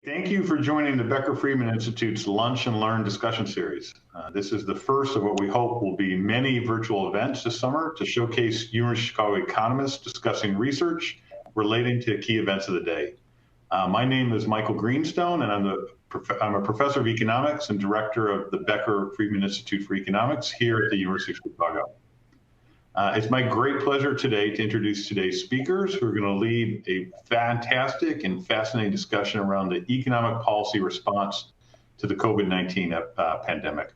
Thank you for joining the Becker-Friedman Institute's Lunch and Learn discussion series. This is the first of what we hope will be many virtual events this summer to showcase University of Chicago economists discussing research relating to key events of the day. My name is Michael Greenstone, and I'm a professor of economics and director of the Becker-Friedman Institute for Economics here at the University of Chicago. It's my great pleasure today to introduce today's speakers who are going to lead a fantastic and fascinating discussion around the economic policy response to the COVID-19 pandemic.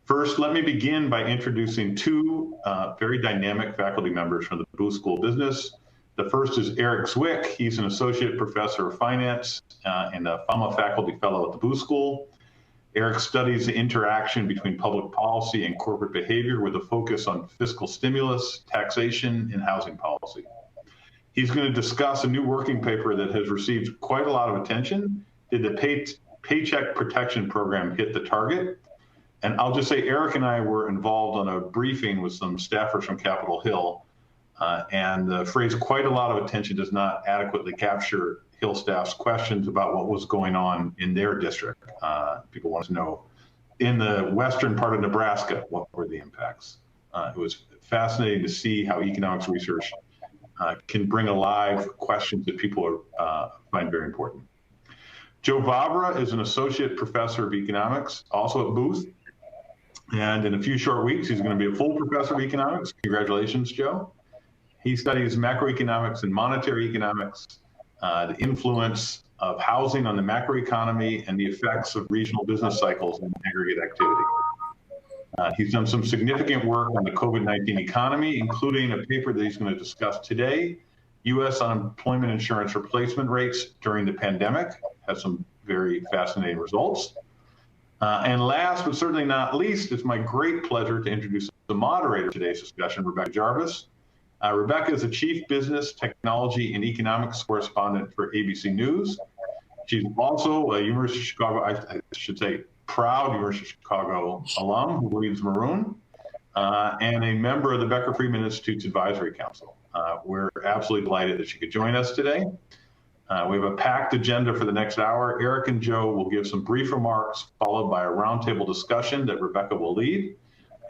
First, let me begin by introducing two very dynamic faculty members from the Booth School of Business. The first is Eric Zwick. He's an associate professor of finance and a FAMA faculty fellow at the Booth School. Eric studies the interaction between public policy and corporate behavior with a focus on fiscal stimulus, taxation, and housing policy. He's going to discuss a new working paper that has received quite a lot of attention. Did the Paycheck Protection Program hit the target? And I'll just say Eric and I were involved on a briefing with some staffers from Capitol Hill, and the phrase "quite a lot of attention" does not adequately capture Hill staff's questions about what was going on in their district. People want to know, in the western part of Nebraska, what were the impacts? It was fascinating to see how economics research can bring alive questions that people find very important. Joe Vavra is an associate professor of economics, also at Booth. And in a few short weeks, he's going to be a full professor of economics. Congratulations, Joe. He studies macroeconomics and monetary economics, the influence of housing on the macroeconomy, and the effects of regional business cycles and aggregate activity. He's done some significant work on the COVID-19 economy, including a paper that he's going to discuss today, U.S. unemployment insurance replacement rates during the pandemic. Has some very fascinating results. And last, but certainly not least, it's my great pleasure to introduce the moderator of today's discussion, Rebecca Jarvis. Rebecca is a chief business, technology, and economics correspondent for ABC News. She's also a University of Chicago, I should say, proud University of Chicago alum who bleeds maroon, and a member of the Becker-Friedman Institute's Advisory Council. We're absolutely delighted that she could join us today. We have a packed agenda for the next hour. Eric and Joe will give some brief remarks, followed by a roundtable discussion that Rebecca will lead.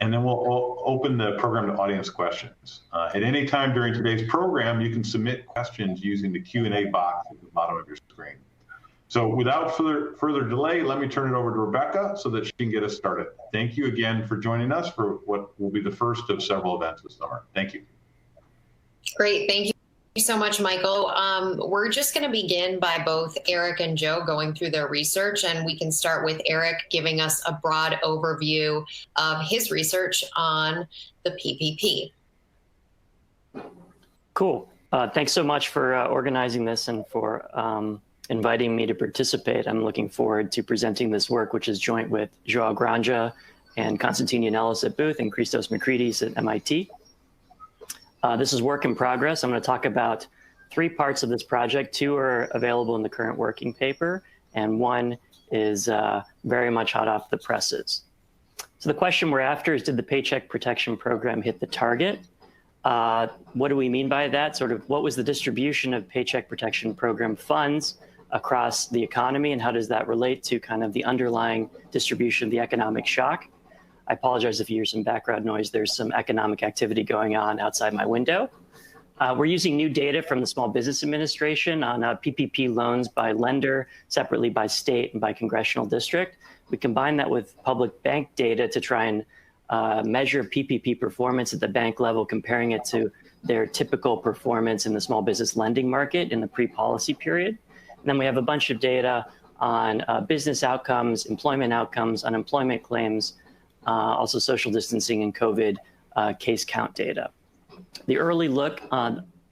And then we'll open the program to audience questions. At any time during today's program, you can submit questions using the Q&A box at the bottom of your screen. So without further delay, let me turn it over to Rebecca so that she can get us started. Thank you again for joining us for what will be the first of several events this summer. Thank you. Great, thank you so much, Michael. We're just going to begin by both Eric and Joe going through their research, and we can start with Eric giving us a broad overview of his research on the PPP. Cool. Thanks so much for organizing this and for inviting me to participate. I'm looking forward to presenting this work, which is joint with Joao Granja and Constantine Yannelis at Booth and Christos Makridis at MIT. This is work in progress. I'm going to talk about three parts of this project. Two are available in the current working paper, and one is very much hot off the presses. So the question we're after is, did the Paycheck Protection Program hit the target? What do we mean by that? Sort of what was the distribution of Paycheck Protection Program funds across the economy, and how does that relate to kind of the underlying distribution of the economic shock? I apologize if you hear some background noise. There's some economic activity going on outside my window. We're using new data from the Small Business Administration on PPP loans by lender, separately by state and by congressional district. We combine that with public bank data to try and measure PPP performance at the bank level, comparing it to their typical performance in the small business lending market in the pre-policy period. And then we have a bunch of data on business outcomes, employment outcomes, unemployment claims, also social distancing and COVID case count data. The early look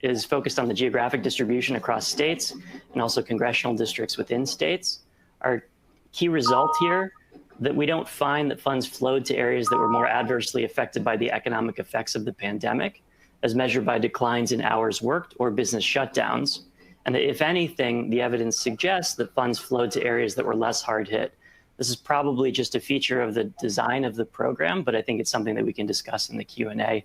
is focused on the geographic distribution across states and also congressional districts within states. Our key result here, that we don't find that funds flowed to areas that were more adversely affected by the economic effects of the pandemic, as measured by declines in hours worked or business shutdowns. And that if anything, the evidence suggests that funds flowed to areas that were less hard hit. This is probably just a feature of the design of the program, but I think it's something that we can discuss in the Q&A.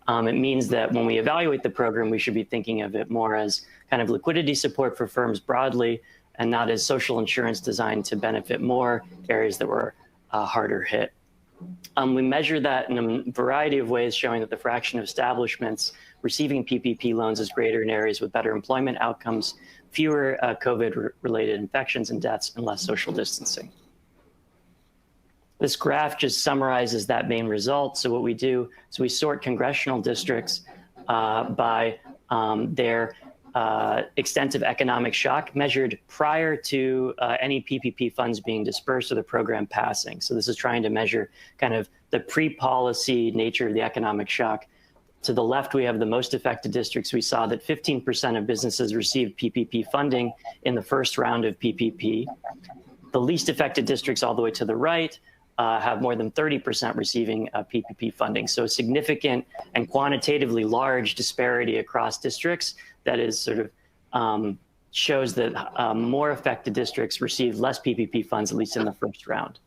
It means that when we evaluate the program, we should be thinking of it more as kind of liquidity support for firms broadly, and not as social insurance designed to benefit more areas that were harder hit. We measure that in a variety of ways, showing that the fraction of establishments receiving PPP loans is greater in areas with better employment outcomes, fewer COVID-related infections and deaths, and less social distancing. This graph just summarizes that main result. So what we do is we sort congressional districts by their extent of economic shock measured prior to any PPP funds being dispersed or the program passing. So this is trying to measure kind of the pre-policy nature of the economic shock. To the left, we have the most affected districts. We saw that 15% of businesses received PPP funding in the first round of PPP. The least affected districts all the way to the right have more than 30% receiving PPP funding. So a significant and quantitatively large disparity across districts that is sort of shows that more affected districts received less PPP funds, at least in the first round.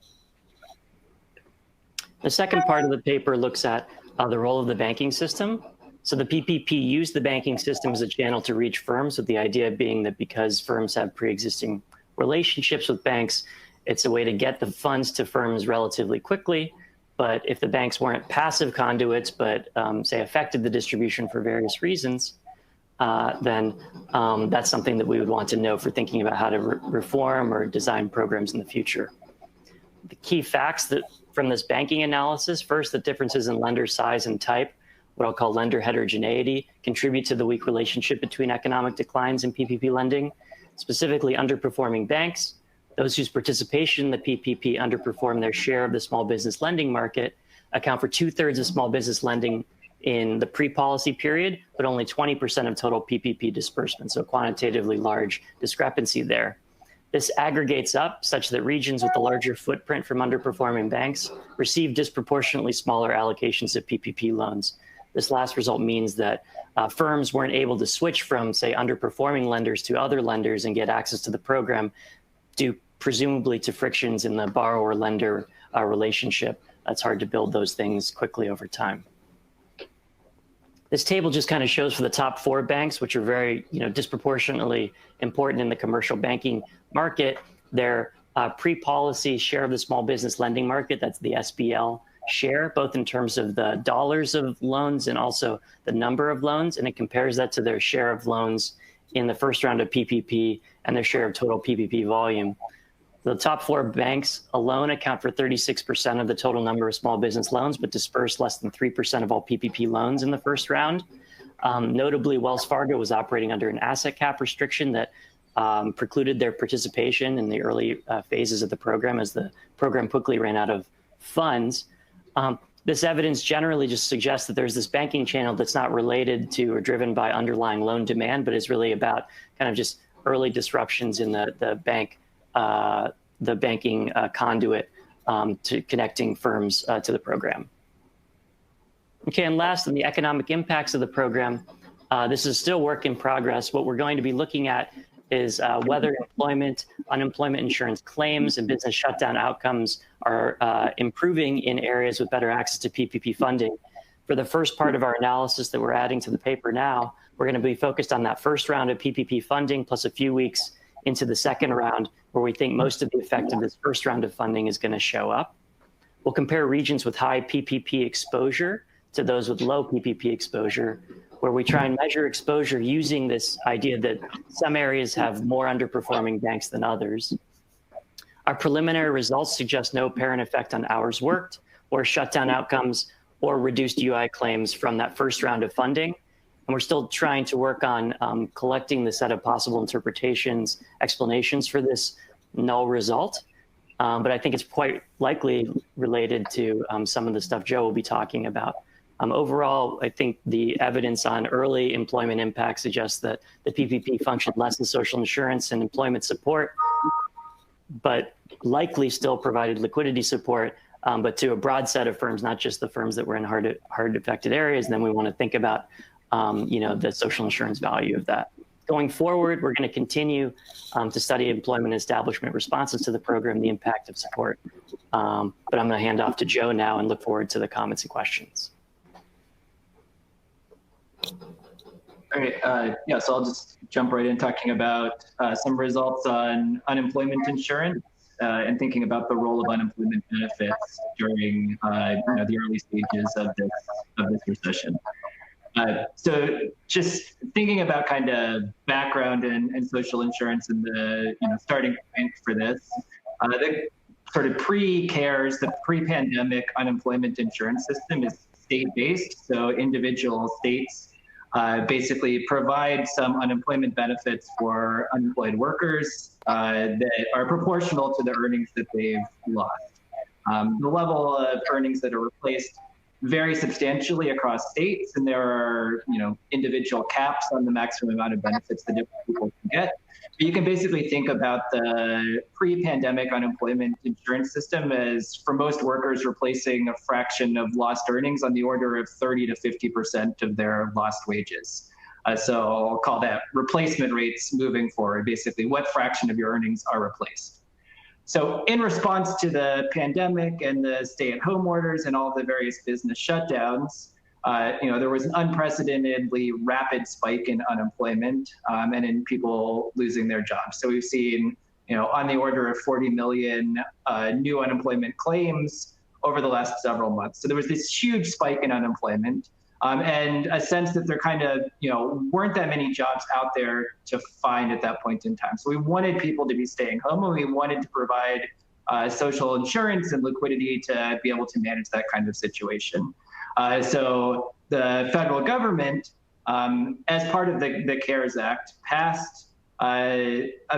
The second part of the paper looks at the role of the banking system. So the PPP used the banking system as a channel to reach firms, with the idea being that because firms have pre-existing relationships with banks, it's a way to get the funds to firms relatively quickly. But if the banks weren't passive conduits, but say affected the distribution for various reasons, then that's something that we would want to know for thinking about how to reform or design programs in the future. The key facts that from this banking analysis, first, the differences in lender size and type, what I'll call lender heterogeneity, contribute to the weak relationship between economic declines in PPP lending, specifically underperforming banks. Those whose participation in the PPP underperform their share of the small business lending market account for 2/3 of small business lending in the pre-policy period, but only 20% of total PPP disbursement, so quantitatively large discrepancy there. This aggregates up such that regions with a larger footprint from underperforming banks receive disproportionately smaller allocations of PPP loans. This last result means that firms weren't able to switch from, say, underperforming lenders to other lenders and get access to the program due presumably to frictions in the borrower-lender relationship. That's hard to build those things quickly over time. This table just kind of shows for the top 4 banks, which are very disproportionately important in the commercial banking market, their pre-policy share of the small business lending market, that's the SBL share, both in terms of the dollars of loans and also the number of loans. And it compares that to their share of loans in the first round of PPP and their share of total PPP volume. The top 4 banks alone account for 36% of the total number of small business loans, but disperse less than 3% of all PPP loans in the first round. Notably, Wells Fargo was operating under an asset cap restriction that precluded their participation in the early phases of the program as the program quickly ran out of funds. This evidence generally just suggests that there's this banking channel that's not related to or driven by underlying loan demand, but is really about kind of just early disruptions in the banking conduit to connecting firms to the program. Okay, and last, on the economic impacts of the program, this is still work in progress. What we're going to be looking at is whether employment, unemployment insurance claims, and business shutdown outcomes are improving in areas with better access to PPP funding. For the first part of our analysis that we're adding to the paper now, we're going to be focused on that first round of PPP funding plus a few weeks into the second round, where we think most of the effect of this first round of funding is going to show up. We'll compare regions with high PPP exposure to those with low PPP exposure, where we try and measure exposure using this idea that some areas have more underperforming banks than others. Our preliminary results suggest no apparent effect on hours worked or shutdown outcomes or reduced UI claims from that first round of funding. And we're still trying to work on collecting the set of possible interpretations, explanations for this null result. But I think it's quite likely related to some of the stuff Joe will be talking about. Overall, I think the evidence on early employment impact suggests that the PPP functioned less as social insurance and employment support, but likely still provided liquidity support, but to a broad set of firms, not just the firms that were in hard affected areas. And then we want to think about the social insurance value of that. Going forward, we're going to continue to study employment and establishment responses to the program, the impact of support. But I'm going to hand off to Joe now and look forward to the comments and questions. All right, yeah, so I'll just jump right in talking about some results on unemployment insurance and thinking about the role of unemployment benefits during the early stages of this recession. So just thinking about kind of background and social insurance and the starting point for this, the sort of pre-CARES, the pre-pandemic unemployment insurance system is state-based, so individual states basically provide some unemployment benefits for unemployed workers that are proportional to the earnings that they've lost. The level of earnings that are replaced vary substantially across states, and there are individual caps on the maximum amount of benefits that different people can get. But you can basically think about the pre-pandemic unemployment insurance system as, for most workers, replacing a fraction of lost earnings on the order of 30 to 50% of their lost wages. So I'll call that replacement rates moving forward, basically what fraction of your earnings are replaced. So in response to the pandemic and the stay-at-home orders and all the various business shutdowns, there was an unprecedentedly rapid spike in unemployment and in people losing their jobs. So we've seen, on the order of 40 million new unemployment claims over the last several months. So there was this huge spike in unemployment and a sense that there kind of, weren't that many jobs out there to find at that point in time. So we wanted people to be staying home, and we wanted to provide social insurance and liquidity to be able to manage that kind of situation. So the federal government, as part of the CARES Act, passed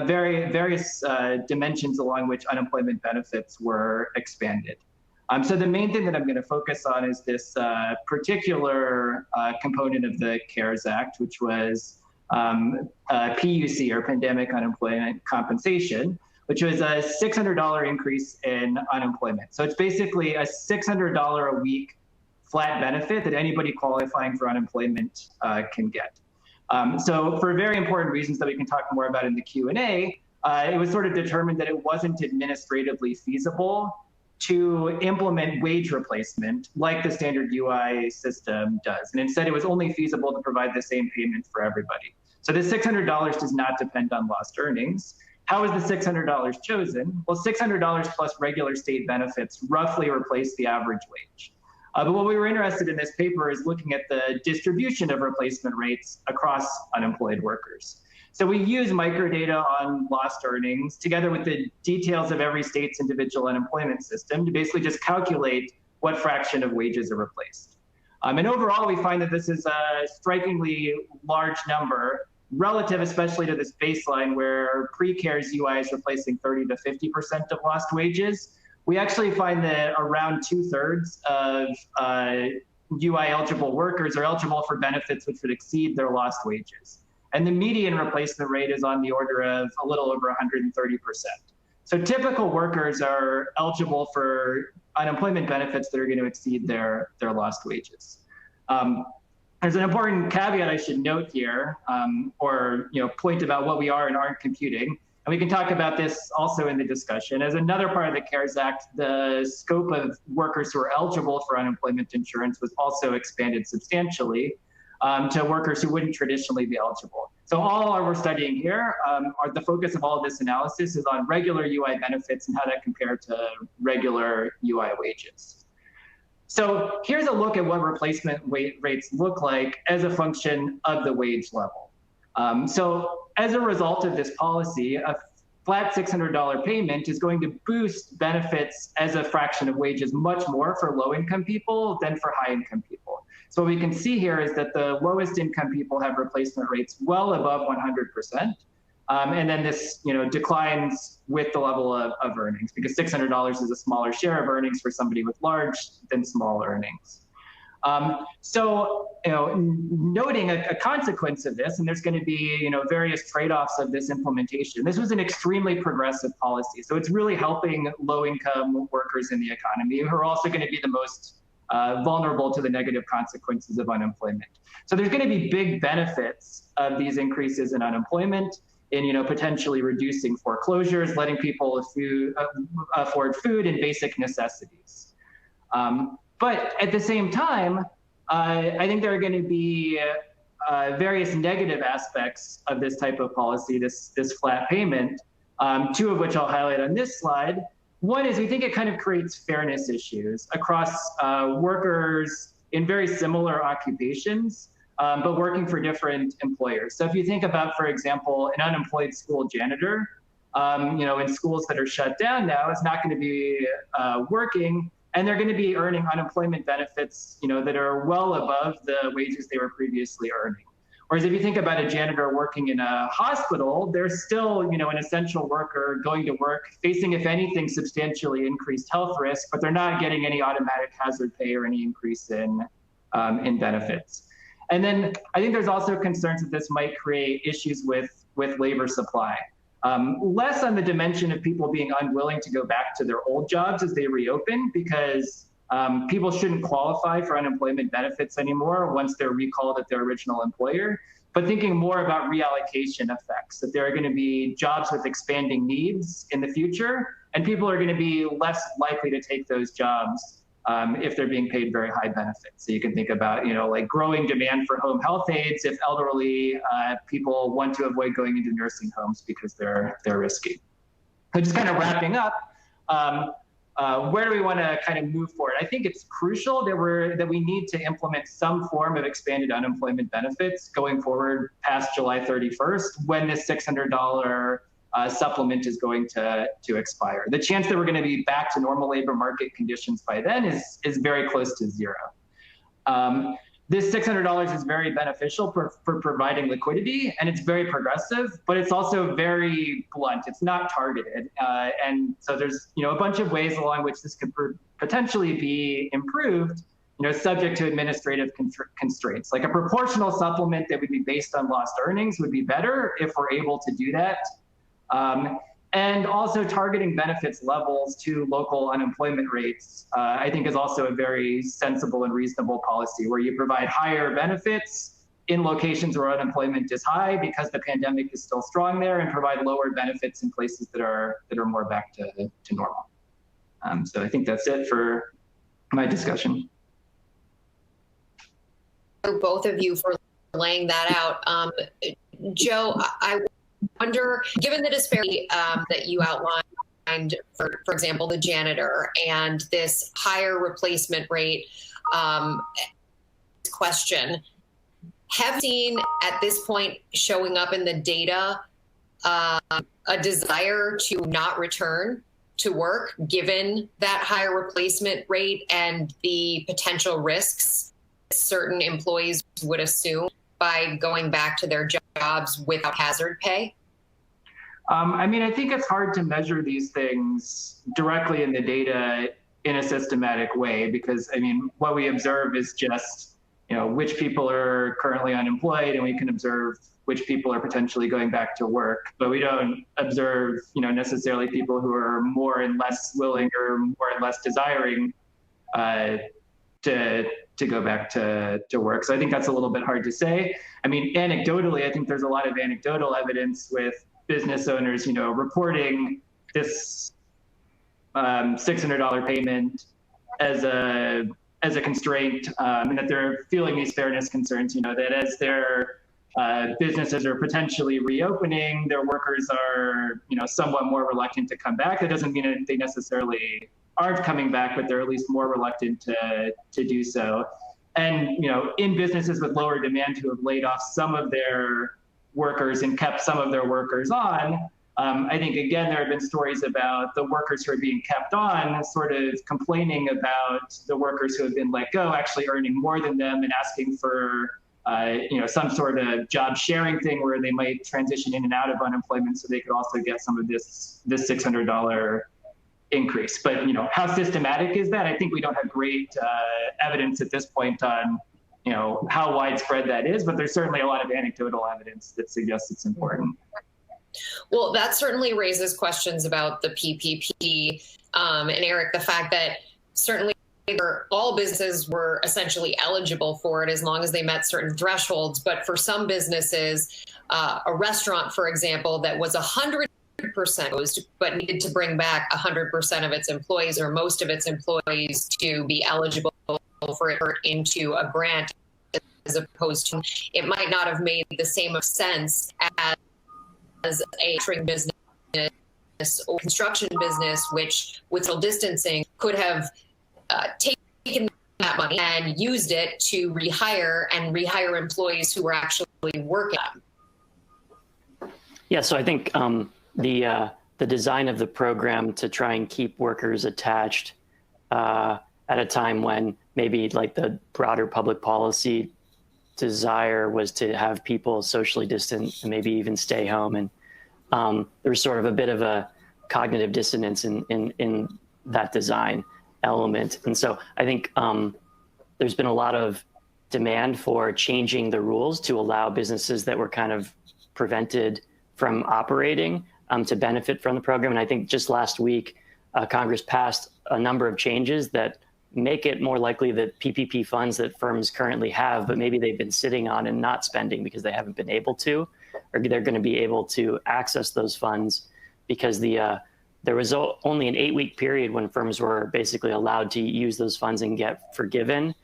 various dimensions along which unemployment benefits were expanded. So the main thing that I'm going to focus on is this particular component of the CARES Act, which was PUC, or Pandemic Unemployment Compensation, which was a $600 increase in unemployment. So it's basically a $600 a week flat benefit that anybody qualifying for unemployment can get. So for very important reasons that we can talk more about in the Q&A, it was sort of determined that it wasn't administratively feasible to implement wage replacement like the standard UI system does. And instead, it was only feasible to provide the same payment for everybody. So the $600 does not depend on lost earnings. How is the $600 chosen? Well, $600 plus regular state benefits roughly replace the average wage. But what we were interested in this paper is looking at the distribution of replacement rates across unemployed workers. So we use microdata on lost earnings together with the details of every state's individual unemployment system to basically just calculate what fraction of wages are replaced. And overall, we find that this is a strikingly large number, relative especially to this baseline where pre-CARES UI is replacing 30 to 50% of lost wages. We actually find that around 2/3 of UI eligible workers are eligible for benefits which would exceed their lost wages. And the median replacement rate is on the order of a little over 130%. So typical workers are eligible for unemployment benefits that are going to exceed their lost wages. There's an important caveat I should note here, or point about what we are and aren't computing. And we can talk about this also in the discussion. As another part of the CARES Act, the scope of workers who are eligible for unemployment insurance was also expanded substantially to workers who wouldn't traditionally be eligible. So all we're studying here, the focus of all of this analysis is on regular UI benefits and how that compared to regular UI wages. So here's a look at what replacement rates look like as a function of the wage level. So as a result of this policy, a flat $600 payment is going to boost benefits as a fraction of wages much more for low-income people than for high-income people. So what we can see here is that the lowest income people have replacement rates well above 100%. And then this declines with the level of earnings, because $600 is a smaller share of earnings for somebody with large than small earnings. Noting a consequence of this, and there's going to be various trade-offs of this implementation. This was an extremely progressive policy, so it's really helping low-income workers in the economy who are also going to be the most vulnerable to the negative consequences of unemployment. So there's going to be big benefits of these increases in unemployment, in potentially reducing foreclosures, letting people afford food and basic necessities. But at the same time, I think there are going to be various negative aspects of this type of policy, this flat payment, two of which I'll highlight on this slide. One is we think it kind of creates fairness issues across workers in very similar occupations, but working for different employers. So if you think about, for example, an unemployed school janitor, in schools that are shut down now, is not going to be working, and they're going to be earning unemployment benefits, that are well above the wages they were previously earning. Whereas if you think about a janitor working in a hospital, they're still, an essential worker going to work, facing, if anything, substantially increased health risk, but they're not getting any automatic hazard pay or any increase in benefits. And then I think there's also concerns that this might create issues with labor supply. Less on the dimension of people being unwilling to go back to their old jobs as they reopen, because people shouldn't qualify for unemployment benefits anymore once they're recalled at their original employer, but thinking more about reallocation effects, that there are going to be jobs with expanding needs in the future, and people are going to be less likely to take those jobs if they're being paid very high benefits. So you can think about, like growing demand for home health aides if elderly people want to avoid going into nursing homes because they're risky. So just kind of wrapping up, where do we want to kind of move forward? I think it's crucial that we need to implement some form of expanded unemployment benefits going forward past July 31st, when this $600 supplement is going to expire. The chance that we're going to be back to normal labor market conditions by then is very close to zero. This $600 is very beneficial for providing liquidity, and it's very progressive, but it's also very blunt. It's not targeted. And so there's a bunch of ways along which this could potentially be improved, subject to administrative constraints. Like a proportional supplement that would be based on lost earnings would be better if we're able to do that. And also targeting benefits levels to local unemployment rates, I think is also a very sensible and reasonable policy, where you provide higher benefits in locations where unemployment is high because the pandemic is still strong there, and provide lower benefits in places that are more back to normal. So I think that's it for my discussion. Both of you for laying that out. Joe, I wonder, given the disparity that you outlined, for example, the janitor and this higher replacement rate question, have you seen at this point showing up in the data a desire to not return to work given that higher replacement rate and the potential risks certain employees would assume by going back to their jobs without hazard pay? I think it's hard to measure these things directly in the data in a systematic way, because what we observe is just, which people are currently unemployed, and we can observe which people are potentially going back to work, but we don't observe, necessarily people who are more and less willing or more and less desiring to go back to work. So I think that's a little bit hard to say. Anecdotally, I think there's a lot of anecdotal evidence with business owners, reporting this $600 payment as a constraint, and that they're feeling these fairness concerns, that as their businesses are potentially reopening, their workers are, somewhat more reluctant to come back. That doesn't mean that they necessarily aren't coming back, but they're at least more reluctant to do so. And, in businesses with lower demand who have laid off some of their workers and kept some of their workers on, I think, again, there have been stories about the workers who are being kept on sort of complaining about the workers who have been let go actually earning more than them, and asking for some sort of job sharing thing where they might transition in and out of unemployment so they could also get some of this $600 increase. But how systematic is that? I think we don't have great evidence at this point on how widespread that is, but there's certainly a lot of anecdotal evidence that suggests it's important. Well, that certainly raises questions about the PPP. And Eric, the fact that certainly all businesses were essentially eligible for it as long as they met certain thresholds. But for some businesses, a restaurant, for example, that was 100% closed, but needed to bring back 100% of its employees or most of its employees to be eligible for it into a grant as opposed to, it might not have made the same sense as a catering business or construction business, which with social distancing could have taken that money and used it to rehire employees who were actually working. Yeah, so I think the design of the program to try and keep workers attached at a time when maybe like the broader public policy desire was to have people socially distant and maybe even stay home. And there was sort of a bit of a cognitive dissonance in that design element. And so I think there's been a lot of demand for changing the rules to allow businesses that were kind of prevented from operating to benefit from the program. And I think just last week, Congress passed a number of changes that make it more likely that PPP funds that firms currently have, but maybe they've been sitting on and not spending because they haven't been able to, or they're going to be able to access those funds because there was only an 8-week period when firms were basically allowed to use those funds and get forgiven.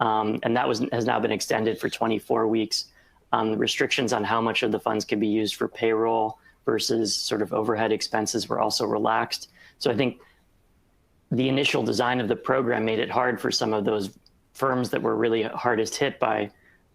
And that has now been extended for 24 weeks. Restrictions on how much of the funds can be used for payroll versus sort of overhead expenses were also relaxed. So I think the initial design of the program made it hard for some of those firms that were really hardest hit by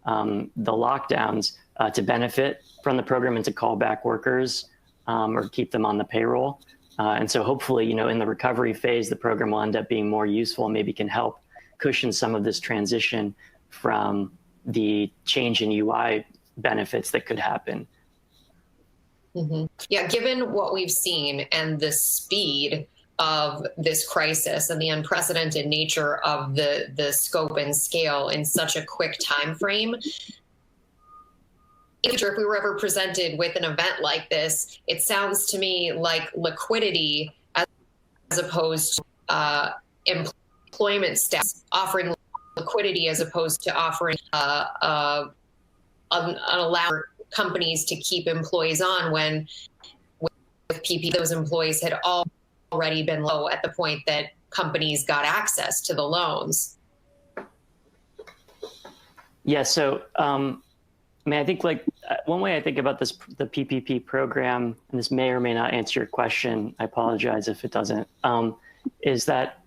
the lockdowns to benefit from the program and to call back workers or keep them on the payroll. And so hopefully, in the recovery phase, the program will end up being more useful and maybe can help cushion some of this transition from the change in UI benefits that could happen. Mm-hmm. Yeah, given what we've seen and the speed of this crisis and the unprecedented nature of the scope and scale in such a quick time frame, if we were ever presented with an event like this, it sounds to me like liquidity as opposed to employment status, offering liquidity as opposed to offering allow companies to keep employees on when with PP, those employees had already been low at the point that companies got access to the loans. Yeah, so I think one way I think about the PPP program, and this may or may not answer your question, I apologize if it doesn't, is that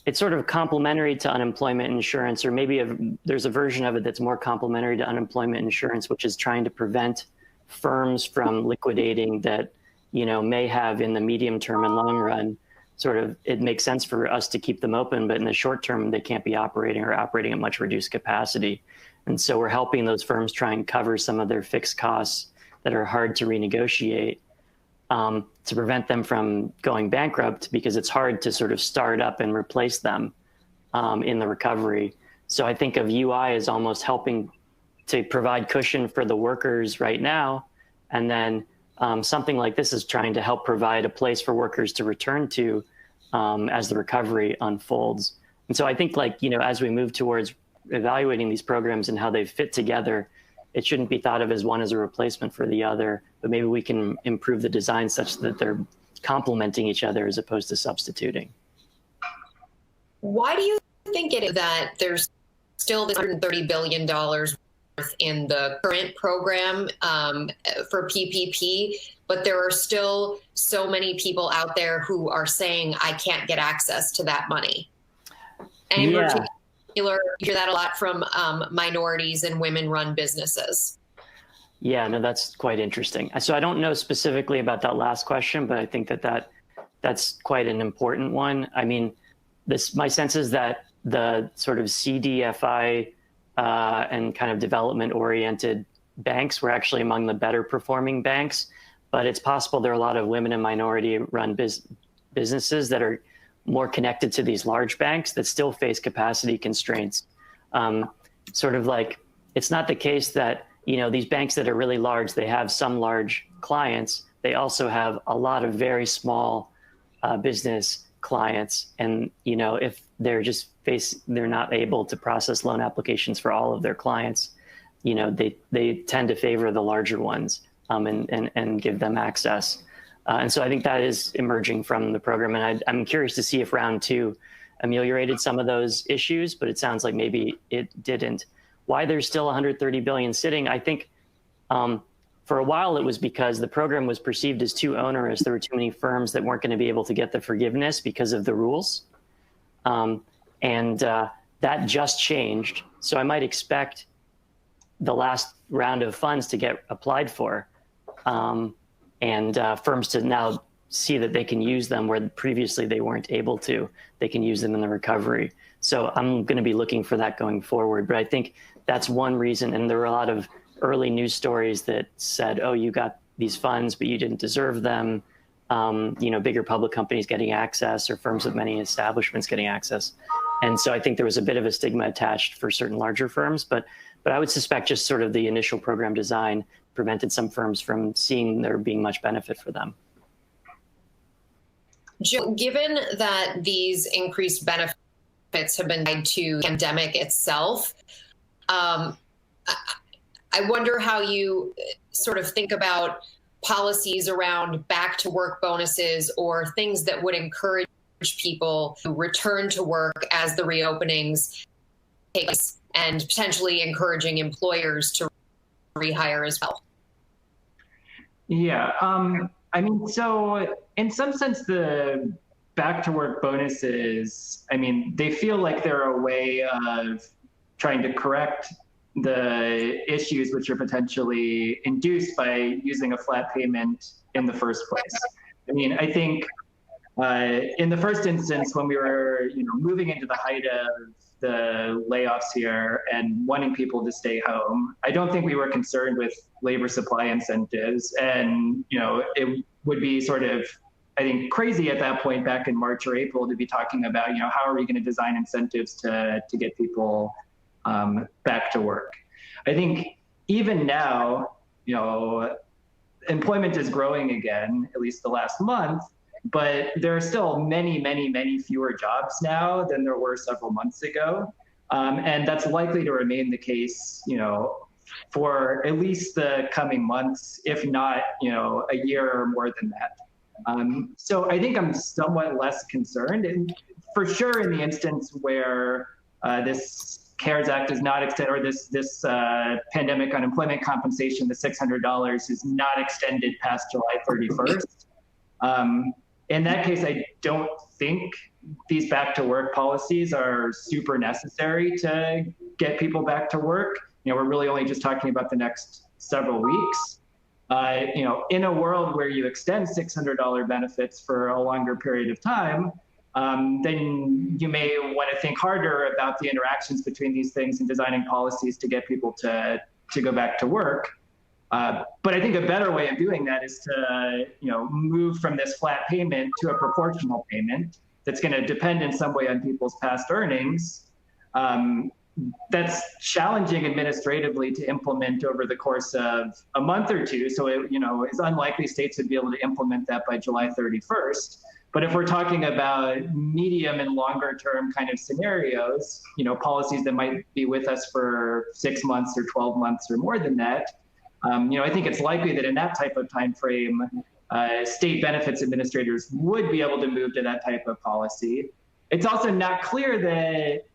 it's sort of complementary to unemployment insurance, or maybe there's a version of it that's more complementary to unemployment insurance, which is trying to prevent firms from liquidating that, may have in the medium term and long run, sort of, it makes sense for us to keep them open, but in the short term, they can't be operating or operating at much reduced capacity. And so we're helping those firms try and cover some of their fixed costs that are hard to renegotiate to prevent them from going bankrupt, because it's hard to sort of start up and replace them in the recovery. So I think of UI as almost helping to provide cushion for the workers right now. And then something like this is trying to help provide a place for workers to return to as the recovery unfolds. And so I think as we move towards evaluating these programs and how they fit together, it shouldn't be thought of as one as a replacement for the other, but maybe we can improve the design such that they're complementing each other as opposed to substituting. Why do you think it is that there's still this $130 billion worth in the current program for PPP, but there are still so many people out there who are saying, I can't get access to that money? And in particular, you hear that a lot from minorities and women-run businesses. Yeah, no, that's quite interesting. So I don't know specifically about that last question, but I think that's quite an important one. I mean, my sense is that the sort of CDFI and kind of development-oriented banks were actually among the better performing banks, but it's possible there are a lot of women and minority-run businesses that are more connected to these large banks that still face capacity constraints. Sort of like, it's not the case that, these banks that are really large, they have some large clients. They also have a lot of very small business clients. And, if they're they're not able to process loan applications for all of their clients, they tend to favor the larger ones and give them access. And so I think that is emerging from the program. And I'm curious to see if round 2 ameliorated some of those issues, but it sounds like maybe it didn't. why there's still 130 billion sitting, I think for a while it was because the program was perceived as too onerous. There were too many firms that weren't going to be able to get the forgiveness because of the rules. That just changed. So I might expect the last round of funds to get applied for, and firms to now see that they can use them where previously they weren't able to. They can use them in the recovery. So I'm going to be looking for that going forward. But I think that's one reason. And there were a lot of early news stories that said, oh, you got these funds, but you didn't deserve them. Bigger public companies getting access, or firms with many establishments getting access. And so I think there was a bit of a stigma attached for certain larger firms, but I would suspect just sort of the initial program design prevented some firms from seeing there being much benefit for them. Joe, given that these increased benefits have been tied to the pandemic itself, I wonder how you sort of think about policies around back to work bonuses or things that would encourage people to return to work as the reopenings take place, and potentially encouraging employers to rehire as well. Yeah, so in some sense, the back to work bonuses, they feel like they're a way of trying to correct the issues which are potentially induced by using a flat payment in the first place. I think in the first instance, when we were moving into the height of the layoffs here and wanting people to stay home, I don't think we were concerned with labor supply incentives. And it would be sort of, I think, crazy at that point back in March or April to be talking about how are we going to design incentives to get people back to work. I think even now, employment is growing again, at least the last month, but there are still many, many, many fewer jobs now than there were several months ago. And that's likely to remain the case, for at least the coming months, if not, a year or more than that. So I think I'm somewhat less concerned, and for sure in the instance where this CARES Act is not extended, or this pandemic unemployment compensation, the $600 is not extended past July 31st. In that case, I don't think these back to work policies are super necessary to get people back to work. We're really only just talking about the next several weeks. In a world where you extend $600 benefits for a longer period of time, then you may want to think harder about the interactions between these things and designing policies to get people to go back to work. But I think a better way of doing that is to move from this flat payment to a proportional payment that's going to depend in some way on people's past earnings. That's challenging administratively to implement over the course of a month or two. So it's unlikely states would be able to implement that by July 31st. But if we're talking about medium and longer term kind of scenarios, policies that might be with us for 6 months or 12 months or more than that, I think it's likely that in that type of time frame, state benefits administrators would be able to move to that type of policy. It's also not clear that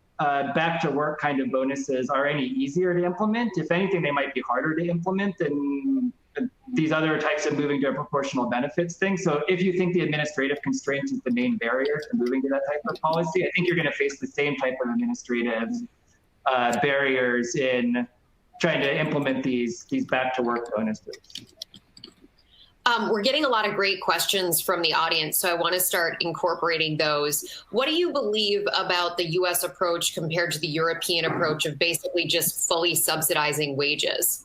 back to work kind of bonuses are any easier to implement. If anything, they might be harder to implement than these other types of moving to a proportional benefits thing. So if you think the administrative constraint is the main barrier to moving to that type of policy, I think you're going to face the same type of administrative barriers in trying to implement these back to work bonuses. We're getting a lot of great questions from the audience, so I want to start incorporating those. What do you believe about the U.S. approach compared to the European approach of basically just fully subsidizing wages?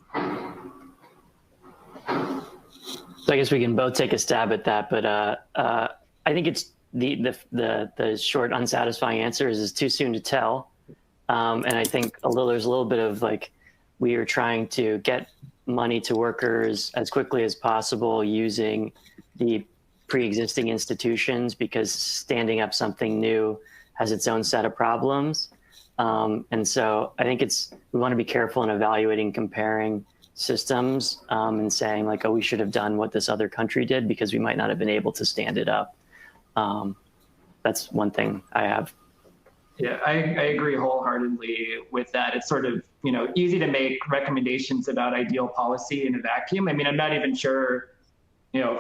So I guess we can both take a stab at that, but I think it's the short, unsatisfying answer is it's too soon to tell. And I think there's a little bit of we are trying to get money to workers as quickly as possible using the pre-existing institutions, because standing up something new has its own set of problems. And so I think we want to be careful in evaluating, comparing systems and saying oh, we should have done what this other country did because we might not have been able to stand it up. That's one thing I have. Yeah, I agree wholeheartedly with that. It's sort of, easy to make recommendations about ideal policy in a vacuum. I mean, I'm not even sure,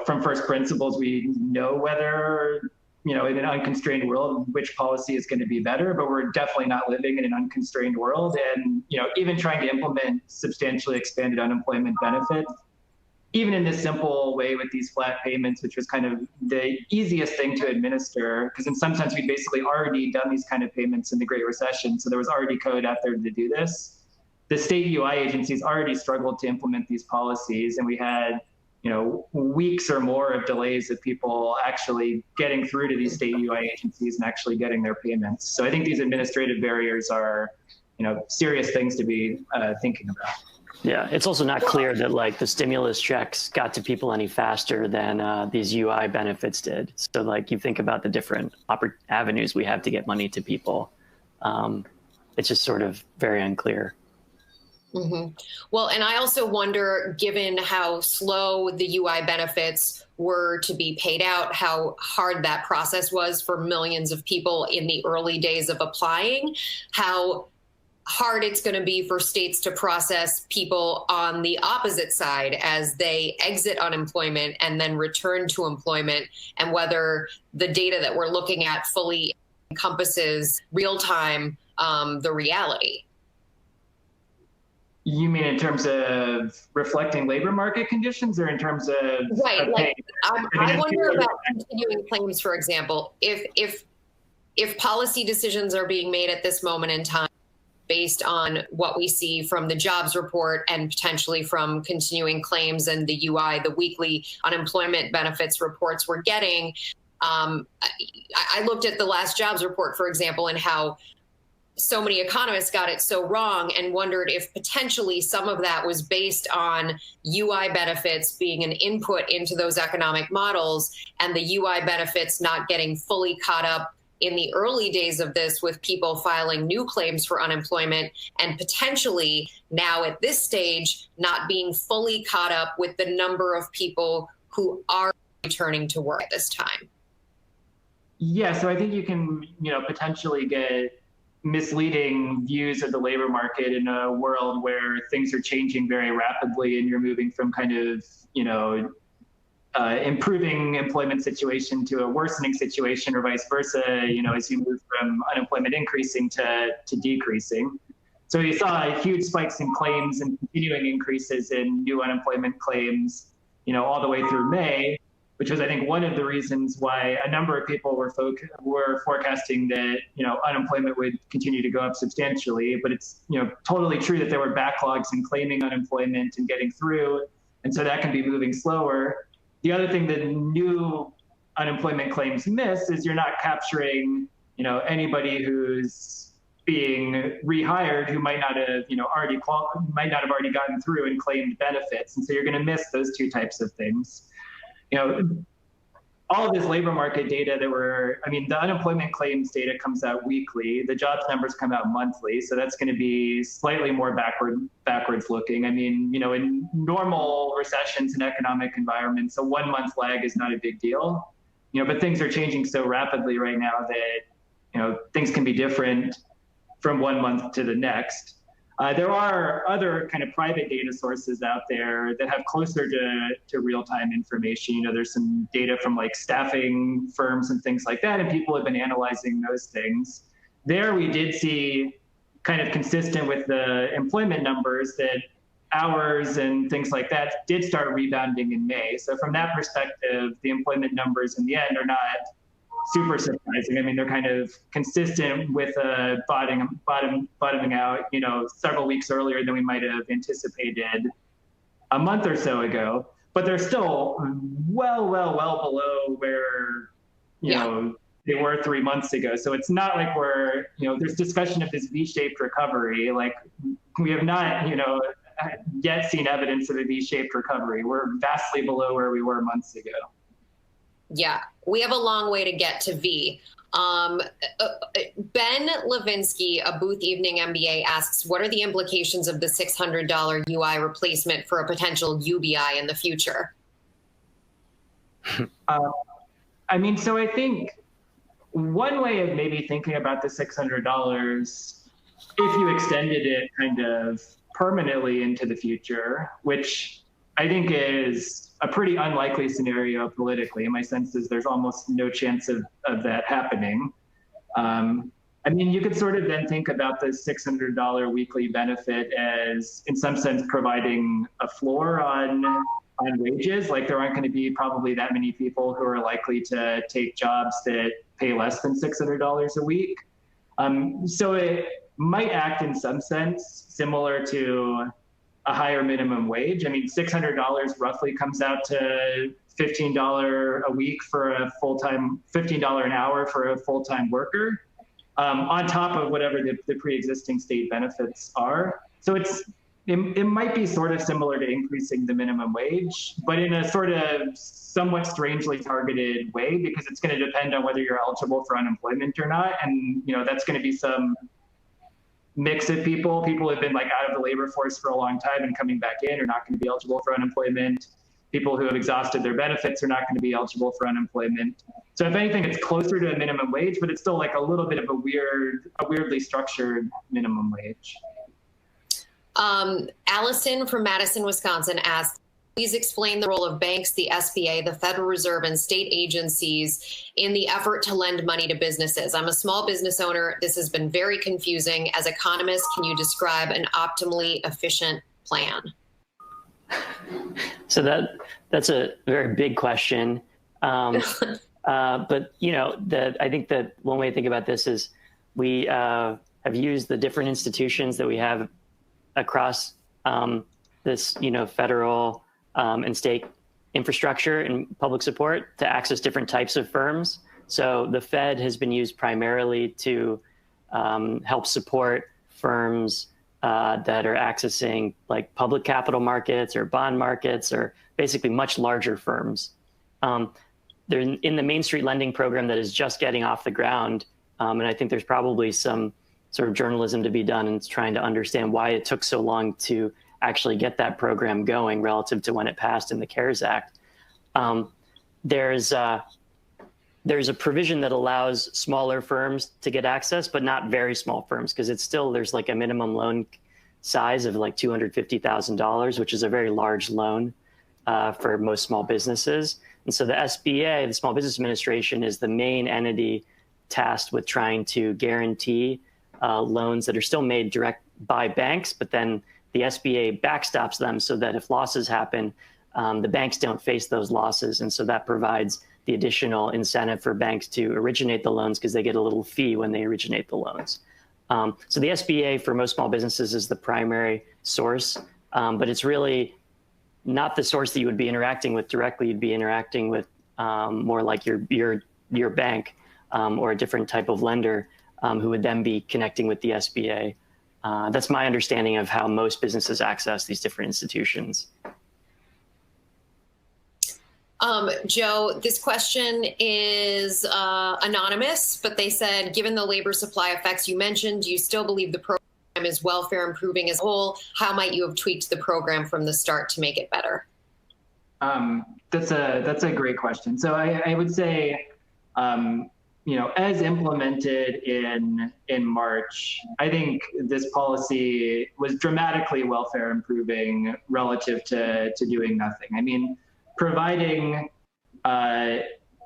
from first principles, we know whether, in an unconstrained world, which policy is going to be better, but we're definitely not living in an unconstrained world. And, even trying to implement substantially expanded unemployment benefits, even in this simple way with these flat payments, which was kind of the easiest thing to administer, because in some sense we'd basically already done these kind of payments in the Great Recession. So there was already code out there to do this. The state UI agencies already struggled to implement these policies, and we had, weeks or more of delays of people actually getting through to these state UI agencies and actually getting their payments. So I think these administrative barriers are, serious things to be thinking about. Yeah, it's also not clear that like the stimulus checks got to people any faster than these UI benefits did. So like you think about the different avenues we have to get money to people. It's just sort of very unclear. Mm-hmm. Well, and I also wonder, given how slow the UI benefits were to be paid out, how hard that process was for millions of people in the early days of applying, how hard it's going to be for states to process people on the opposite side as they exit unemployment and then return to employment, and whether the data that we're looking at fully encompasses real time the reality. You mean in terms of reflecting labor market conditions, or in terms of right? Like I wonder about continuing claims, for example, if policy decisions are being made at this moment in time based on what we see from the jobs report and potentially from continuing claims and the UI, the weekly unemployment benefits reports we're getting. I looked at the last jobs report, for example, and how so many economists got it so wrong, and wondered if potentially some of that was based on UI benefits being an input into those economic models, and the UI benefits not getting fully caught up in the early days of this with people filing new claims for unemployment, and potentially now at this stage not being fully caught up with the number of people who are returning to work at this time. Yeah, so I think you can, potentially get misleading views of the labor market in a world where things are changing very rapidly and you're moving from kind of, improving employment situation to a worsening situation, or vice versa, as you move from unemployment increasing to decreasing. So you saw huge spikes in claims and continuing increases in new unemployment claims, all the way through May, which was, I think, one of the reasons why a number of people were forecasting that, unemployment would continue to go up substantially. But it's, totally true that there were backlogs in claiming unemployment and getting through. And so that can be moving slower. The other thing that new unemployment claims miss is you're not capturing, anybody who's being rehired who might not have, already gotten through and claimed benefits. And so you're going to miss those two types of things. All of this labor market data the unemployment claims data comes out weekly. The jobs numbers come out monthly. So that's going to be slightly more backwards looking. In normal recessions and economic environments, a 1 month lag is not a big deal, but things are changing so rapidly right now that, things can be different from 1 month to the next. There are other kind of private data sources out there that have closer to real-time information. There's some data from like staffing firms and things like that, and people have been analyzing those things. There we did see, kind of consistent with the employment numbers, that hours and things like that did start rebounding in May. So from that perspective, the employment numbers in the end are not super surprising. They're kind of consistent with bottoming out, several weeks earlier than we might have anticipated a month or so ago. But they're still well below where, they were 3 months ago. So it's not like there's discussion of this V-shaped recovery. Like, we have not, yet seen evidence of a V-shaped recovery. We're vastly below where we were months ago. Yeah, we have a long way to get to V. Ben Levinsky, a Booth Evening MBA, asks, what are the implications of the $600 UI replacement for a potential UBI in the future? So I think one way of maybe thinking about the $600, if you extended it kind of permanently into the future, which I think is a pretty unlikely scenario politically. My sense is there's almost no chance of that happening. I mean, you could sort of then think about the $600 weekly benefit as, in some sense, providing a floor on wages. Like there aren't going to be probably that many people who are likely to take jobs that pay less than $600 a week. So it might act in some sense similar to a higher minimum wage. I mean, $600 roughly comes out to $15 a week for a full-time, $15 an hour for a full-time worker, on top of whatever the pre-existing state benefits are. So it might be sort of similar to increasing the minimum wage, but in a sort of somewhat strangely targeted way, because it's going to depend on whether you're eligible for unemployment or not. And, you know, that's going to be some mix of people who have been like out of the labor force for a long time and coming back in are not going to be eligible for unemployment. People who have exhausted their benefits are not going to be eligible for unemployment. So if anything, it's closer to a minimum wage, but it's still like a little bit of a weirdly structured minimum wage. Allison from Madison, Wisconsin asked, please explain the role of banks, the SBA, the Federal Reserve, and state agencies in the effort to lend money to businesses. I'm a small business owner. This has been very confusing. As economists, can you describe an optimally efficient plan? So that's a very big question. But, you know, I think that one way to think about this is we have used the different institutions that we have across this, you know, federal and state infrastructure and public support to access different types of firms. So the Fed has been used primarily to help support firms that are accessing like public capital markets or bond markets or basically much larger firms. They're in the Main Street lending program that is just getting off the ground. And I think there's probably some sort of journalism to be done in trying to understand why it took so long to actually get that program going relative to when it passed in the CARES Act. There's a provision that allows smaller firms to get access, but not very small firms, because it's still, there's like a minimum loan size of like $250,000, which is a very large loan for most small businesses. And so the SBA, the Small Business Administration, is the main entity tasked with trying to guarantee loans that are still made direct by banks, but then the SBA backstops them so that if losses happen, the banks don't face those losses. And so that provides the additional incentive for banks to originate the loans because they get a little fee when they originate the loans. So the SBA for most small businesses is the primary source, but it's really not the source that you would be interacting with directly. You'd be interacting with more like your bank or a different type of lender who would then be connecting with the SBA. That's my understanding of how most businesses access these different institutions. Joe, this question is anonymous, but they said, given the labor supply effects you mentioned, do you still believe the program is welfare improving as a whole? How might you have tweaked the program from the start to make it better? That's a great question. So I would say, you know, as implemented in March, I think this policy was dramatically welfare improving relative to doing nothing. I mean, providing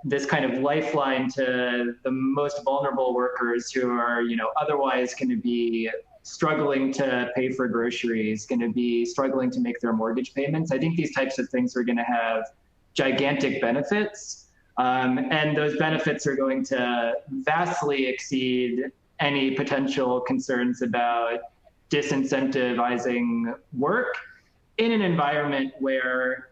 this kind of lifeline to the most vulnerable workers who are, you know, otherwise going to be struggling to pay for groceries, going to be struggling to make their mortgage payments. I think these types of things are going to have gigantic benefits. And those benefits are going to vastly exceed any potential concerns about disincentivizing work in an environment where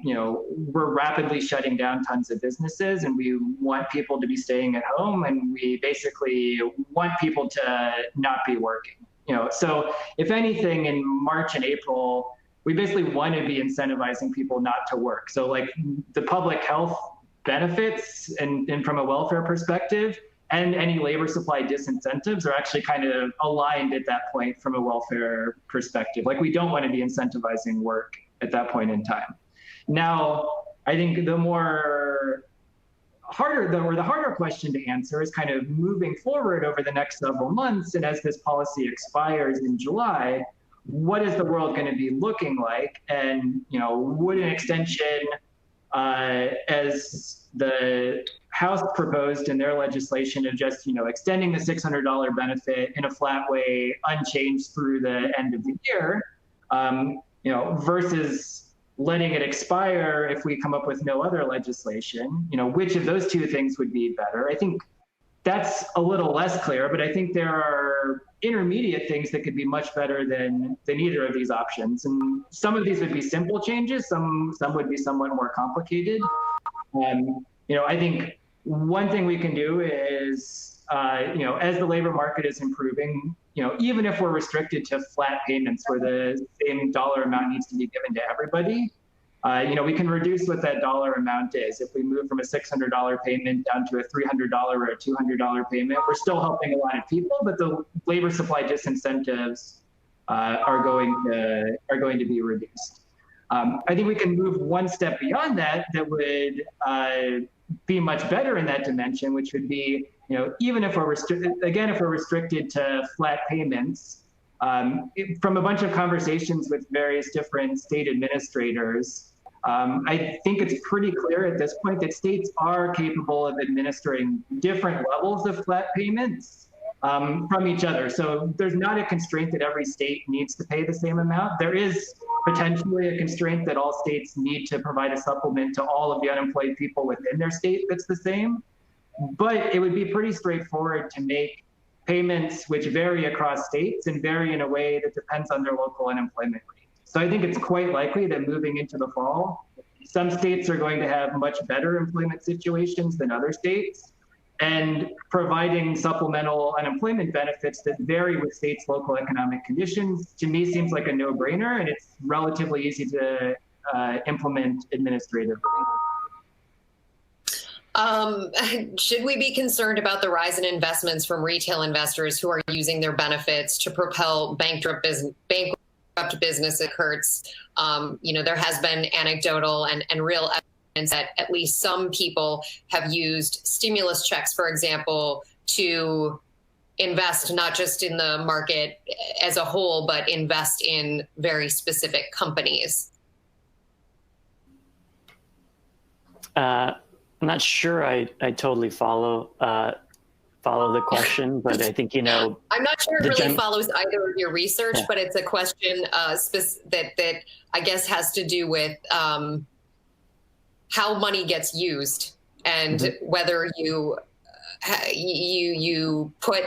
you know, we're rapidly shutting down tons of businesses and we want people to be staying at home and we basically want people to not be working, you know. So if anything, in March and April, we basically want to be incentivizing people not to work. So like the public health benefits and from a welfare perspective and any labor supply disincentives are actually kind of aligned at that point from a welfare perspective. Like we don't want to be incentivizing work at that point in time. Now, I think the more the harder question to answer is kind of moving forward over the next several months. And as this policy expires in July, what is the world going to be looking like? And, would an extension, as the House proposed in their legislation, of just, extending the $600 benefit in a flat way, unchanged through the end of the year, versus letting it expire if we come up with no other legislation, which of those two things would be better? I think that's a little less clear, but I think there are intermediate things that could be much better than either of these options. And some of these would be simple changes, some would be somewhat more complicated. I think one thing we can do is, as the labor market is improving, even if we're restricted to flat payments where the same dollar amount needs to be given to everybody, we can reduce what that dollar amount is. If we move from a $600 payment down to a $300 or a $200 payment, we're still helping a lot of people, but the labor supply disincentives are going to be reduced. I think we can move one step beyond that would be much better in that dimension, which would be, even if we're restricted to flat payments, from a bunch of conversations with various different state administrators, I think it's pretty clear at this point that states are capable of administering different levels of flat payments from each other. So there's not a constraint that every state needs to pay the same amount. There is potentially a constraint that all states need to provide a supplement to all of the unemployed people within their state that's the same. But it would be pretty straightforward to make payments which vary across states and vary in a way that depends on their local unemployment rate. So I think it's quite likely that moving into the fall, some states are going to have much better employment situations than other states, and providing supplemental unemployment benefits that vary with states' local economic conditions, to me, seems like a no-brainer, and it's relatively easy to implement administratively. Should we be concerned about the rise in investments from retail investors who are using their benefits to propel bankrupt business occurs? There has been anecdotal and real evidence that at least some people have used stimulus checks, for example, to invest not just in the market as a whole, but invest in very specific companies. I'm not sure I totally follow the question, but I think, I'm not sure it really follows either of your research, but it's a question that I guess has to do with how money gets used and whether you put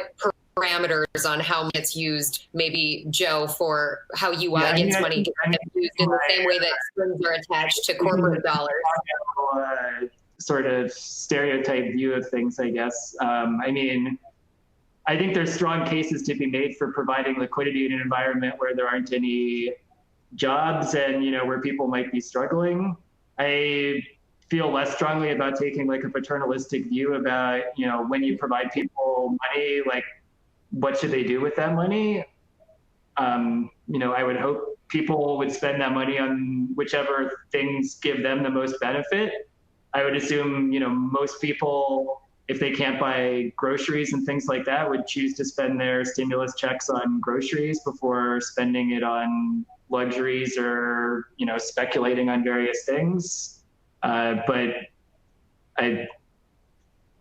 parameters on how it's used, maybe Joe, for how UIGIN's money gets used in the same way that strings are attached to corporate dollars. Sort of stereotype view of things, I guess. I think there's strong cases to be made for providing liquidity in an environment where there aren't any jobs and, where people might be struggling. I feel less strongly about taking like a paternalistic view about, when you provide people money, like what should they do with that money? I would hope people would spend that money on whichever things give them the most benefit. I would assume, most people, if they can't buy groceries and things like that, would choose to spend their stimulus checks on groceries before spending it on luxuries or, speculating on various things. But I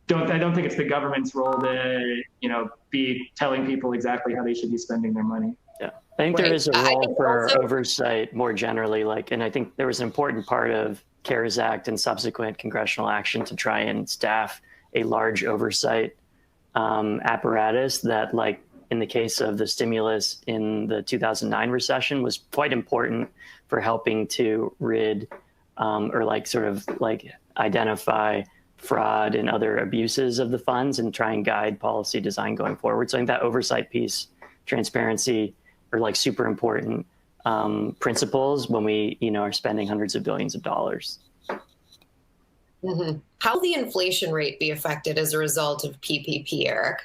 don't think it's the government's role to, be telling people exactly how they should be spending their money. Yeah, I think there is a role for oversight more generally, and I think there was an important part of CARES Act and subsequent congressional action to try and staff a large oversight apparatus that, like in the case of the stimulus in the 2009 recession, was quite important for helping to rid identify fraud and other abuses of the funds and try and guide policy design going forward. So I think that oversight piece, transparency, are super important principles when we, are spending hundreds of billions of dollars. Mm-hmm. How will the inflation rate be affected as a result of PPP, Eric?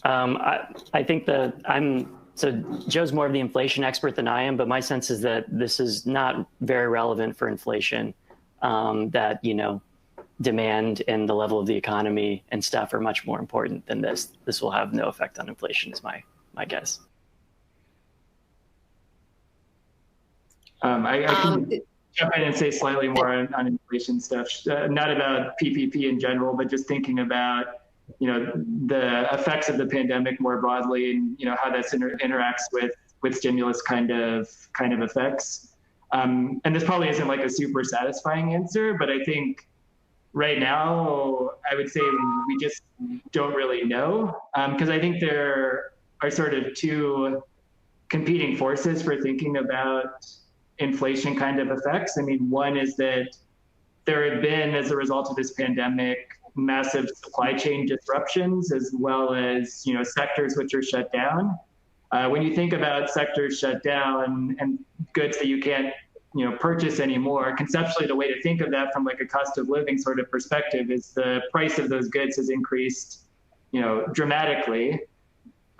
I think so Joe's more of the inflation expert than I am, but my sense is that this is not very relevant for inflation. That, demand and the level of the economy and stuff are much more important than this. This will have no effect on inflation is my guess. I can jump in and say slightly more on inflation stuff, not about PPP in general, but just thinking about, the effects of the pandemic more broadly and, how that interacts with stimulus kind of effects. And this probably isn't like a super satisfying answer, but I think right now, I would say we just don't really know, because I think there are sort of two competing forces for thinking about inflation kind of effects. I mean, one is that there have been, as a result of this pandemic, massive supply chain disruptions, as well as, sectors which are shut down. When you think about sectors shut down and goods that you can't, purchase anymore, conceptually, the way to think of that from like a cost of living sort of perspective is the price of those goods has increased, dramatically.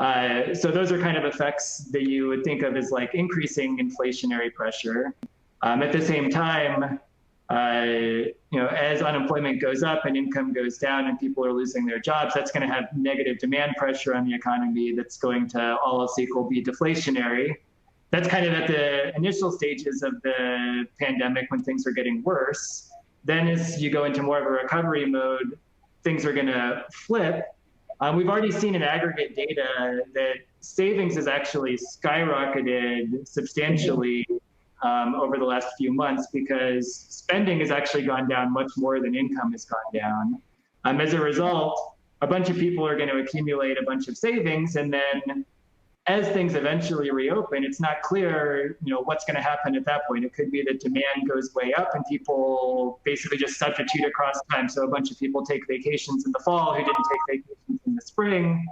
So those are kind of effects that you would think of as like increasing inflationary pressure. At the same time, as unemployment goes up and income goes down and people are losing their jobs, that's going to have negative demand pressure on the economy that's going to, all else equal, be deflationary. That's kind of at the initial stages of the pandemic when things are getting worse. Then as you go into more of a recovery mode, things are going to flip. We've already seen in aggregate data that savings has actually skyrocketed substantially over the last few months because spending has actually gone down much more than income has gone down. As a result, a bunch of people are going to accumulate a bunch of savings, and then as things eventually reopen, it's not clear, what's going to happen at that point. It could be that demand goes way up and people basically just substitute across time. So a bunch of people take vacations in the fall who didn't take vacations in the spring.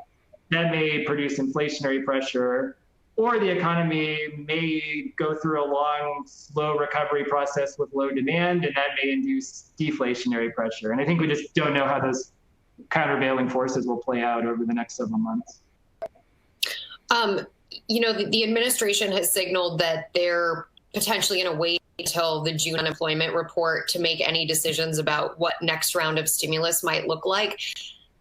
That may produce inflationary pressure, or the economy may go through a long, slow recovery process with low demand, and that may induce deflationary pressure. And I think we just don't know how those countervailing forces will play out over the next several months. The administration has signaled that they're potentially going to wait until the June unemployment report to make any decisions about what next round of stimulus might look like.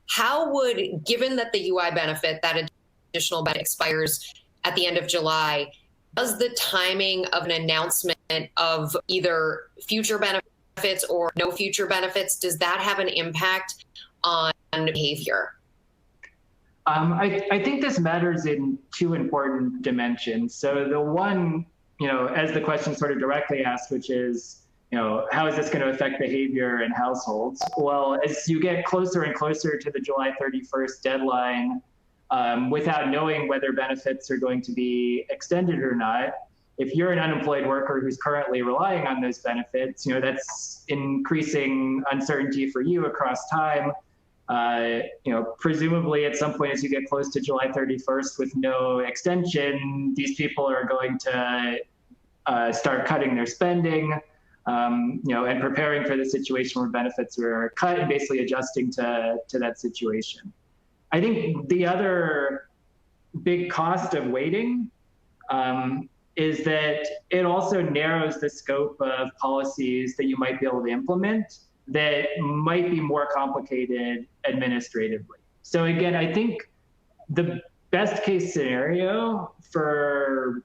How would, given that the UI benefit, that additional benefit expires at the end of July, does the timing of an announcement of either future benefits or no future benefits, does that have an impact on behavior? I think this matters in two important dimensions. So the one, as the question sort of directly asked, which is, how is this going to affect behavior in households? Well, as you get closer and closer to the July 31st deadline, without knowing whether benefits are going to be extended or not, if you're an unemployed worker who's currently relying on those benefits, that's increasing uncertainty for you across time. Presumably at some point as you get close to July 31st with no extension, these people are going to start cutting their spending, and preparing for the situation where benefits are cut and basically adjusting to that situation. I think the other big cost of waiting is that it also narrows the scope of policies that you might be able to implement that might be more complicated administratively. So again, I think the best case scenario for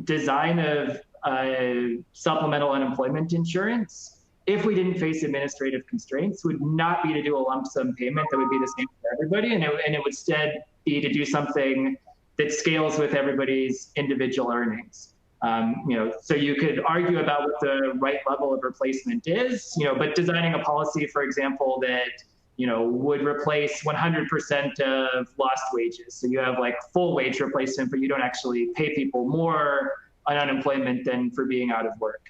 design of supplemental unemployment insurance, if we didn't face administrative constraints, would not be to do a lump sum payment that would be the same for everybody, and it would instead be to do something that scales with everybody's individual earnings. So you could argue about what the right level of replacement is, but designing a policy, for example, that, would replace 100% of lost wages. So you have like full wage replacement, but you don't actually pay people more on unemployment than for being out of work.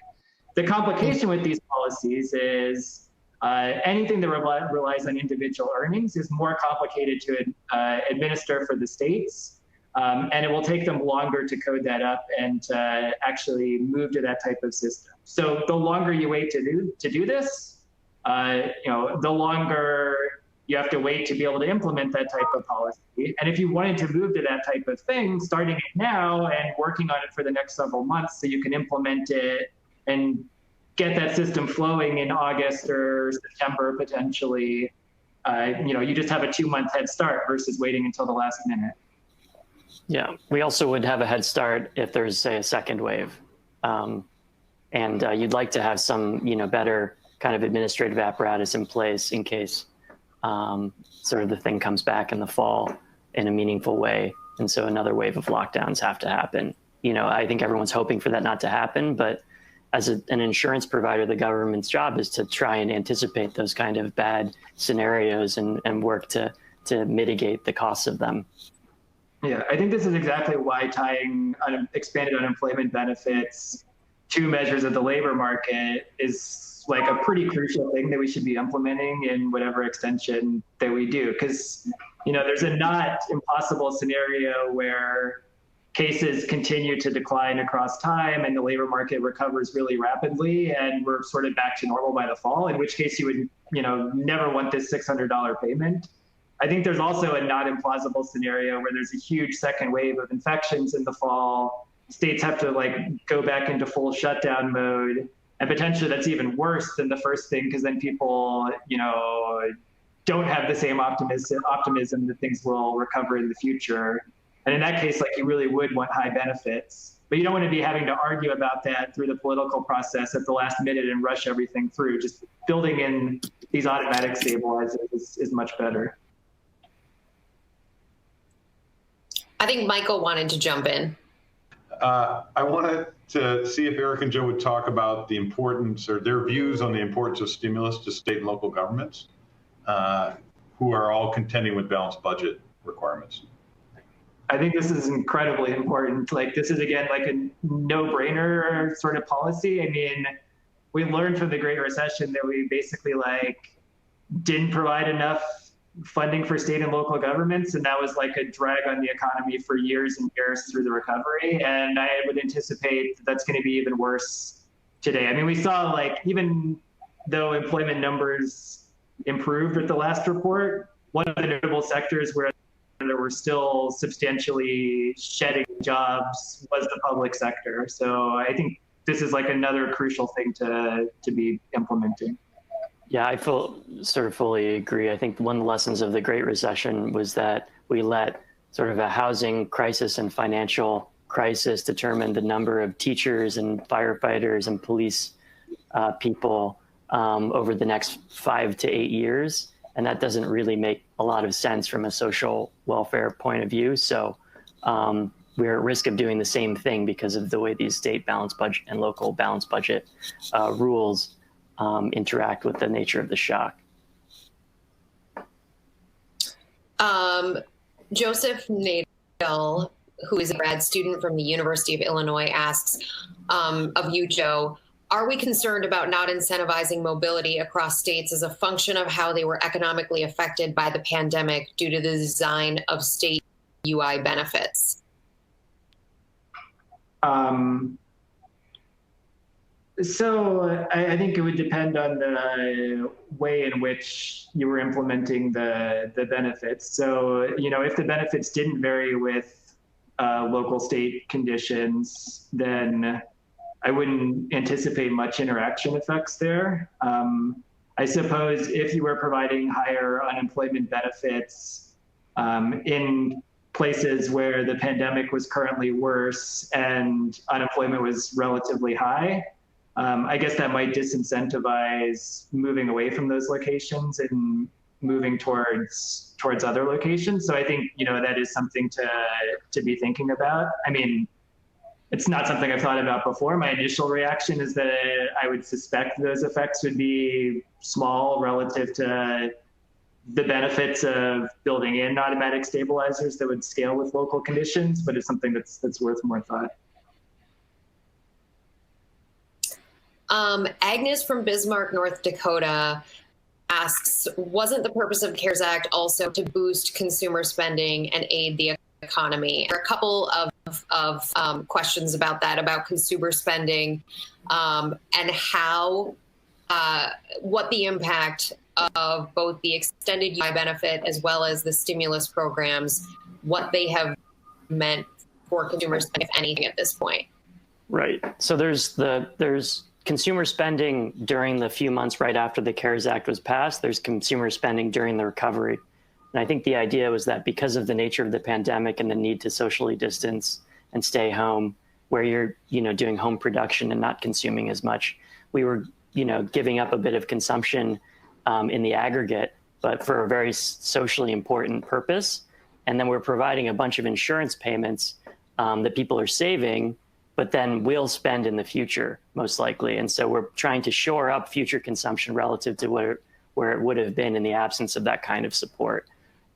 The complication with these policies is anything that relies on individual earnings is more complicated to administer for the states. And it will take them longer to code that up and to actually move to that type of system. So the longer you wait to do this, the longer you have to wait to be able to implement that type of policy. And if you wanted to move to that type of thing, starting it now and working on it for the next several months so you can implement it and get that system flowing in August or September potentially, you just have a 2-month head start versus waiting until the last minute. Yeah, we also would have a head start if there's, say, a second wave. And you'd like to have some, better kind of administrative apparatus in place in case sort of the thing comes back in the fall in a meaningful way. And so another wave of lockdowns have to happen. I think everyone's hoping for that not to happen, but as an insurance provider, the government's job is to try and anticipate those kind of bad scenarios and work to mitigate the costs of them. Yeah, I think this is exactly why tying expanded unemployment benefits to measures of the labor market is like a pretty crucial thing that we should be implementing in whatever extension that we do. Because, there's a not impossible scenario where cases continue to decline across time and the labor market recovers really rapidly and we're sort of back to normal by the fall, in which case you would, never want this $600 payment. I think there's also a not implausible scenario where there's a huge second wave of infections in the fall. States have to go back into full shutdown mode. And potentially that's even worse than the first thing, because then people, don't have the same optimism that things will recover in the future. And in that case, you really would want high benefits, but you don't want to be having to argue about that through the political process at the last minute and rush everything through. Just building in these automatic stabilizers is much better. I think Michael wanted to jump in. I wanted to see if Eric and Joe would talk about the importance or their views on the importance of stimulus to state and local governments, who are all contending with balanced budget requirements. I think this is incredibly important. This is, again, a no-brainer sort of policy. I mean, we learned from the Great Recession that we basically didn't provide enough funding for state and local governments, and that was a drag on the economy for years and years through the recovery. And I would anticipate that's going to be even worse today. I mean, we saw even though employment numbers improved at the last report, one of the notable sectors where there were still substantially shedding jobs was the public sector. So I think this is another crucial thing to be implementing. Yeah, I fully agree. I think one of the lessons of the Great Recession was that we let sort of a housing crisis and financial crisis determine the number of teachers and firefighters and police people over the next 5 to 8 years. And that doesn't really make a lot of sense from a social welfare point of view. So we're at risk of doing the same thing because of the way these state balanced budget and local balanced budget rules interact with the nature of the shock. Joseph Nadel, who is a grad student from the University of Illinois, asks of you, Joe, are we concerned about not incentivizing mobility across states as a function of how they were economically affected by the pandemic due to the design of state UI benefits? So I think it would depend on the way in which you were implementing the benefits. So, if the benefits didn't vary with local state conditions, then I wouldn't anticipate much interaction effects there. I suppose if you were providing higher unemployment benefits in places where the pandemic was currently worse and unemployment was relatively high, I guess that might disincentivize moving away from those locations and moving towards other locations. So I think, that is something to be thinking about. I mean, it's not something I've thought about before. My initial reaction is that I would suspect those effects would be small relative to the benefits of building in automatic stabilizers that would scale with local conditions, but it's something that's worth more thought. Agnes from Bismarck, North Dakota asks, wasn't the purpose of CARES Act also to boost consumer spending and aid the economy? There are a couple of questions about that, about consumer spending and how, what the impact of both the extended UI benefit as well as the stimulus programs, what they have meant for consumers, if anything, at this point. Right. So there's consumer spending during the few months right after the CARES Act was passed. There's consumer spending during the recovery. And I think the idea was that because of the nature of the pandemic and the need to socially distance and stay home, where you're, doing home production and not consuming as much, we were, giving up a bit of consumption in the aggregate, but for a very socially important purpose. And then we're providing a bunch of insurance payments that people are saving, but then will spend in the future, most likely. And so we're trying to shore up future consumption relative to where it would have been in the absence of that kind of support.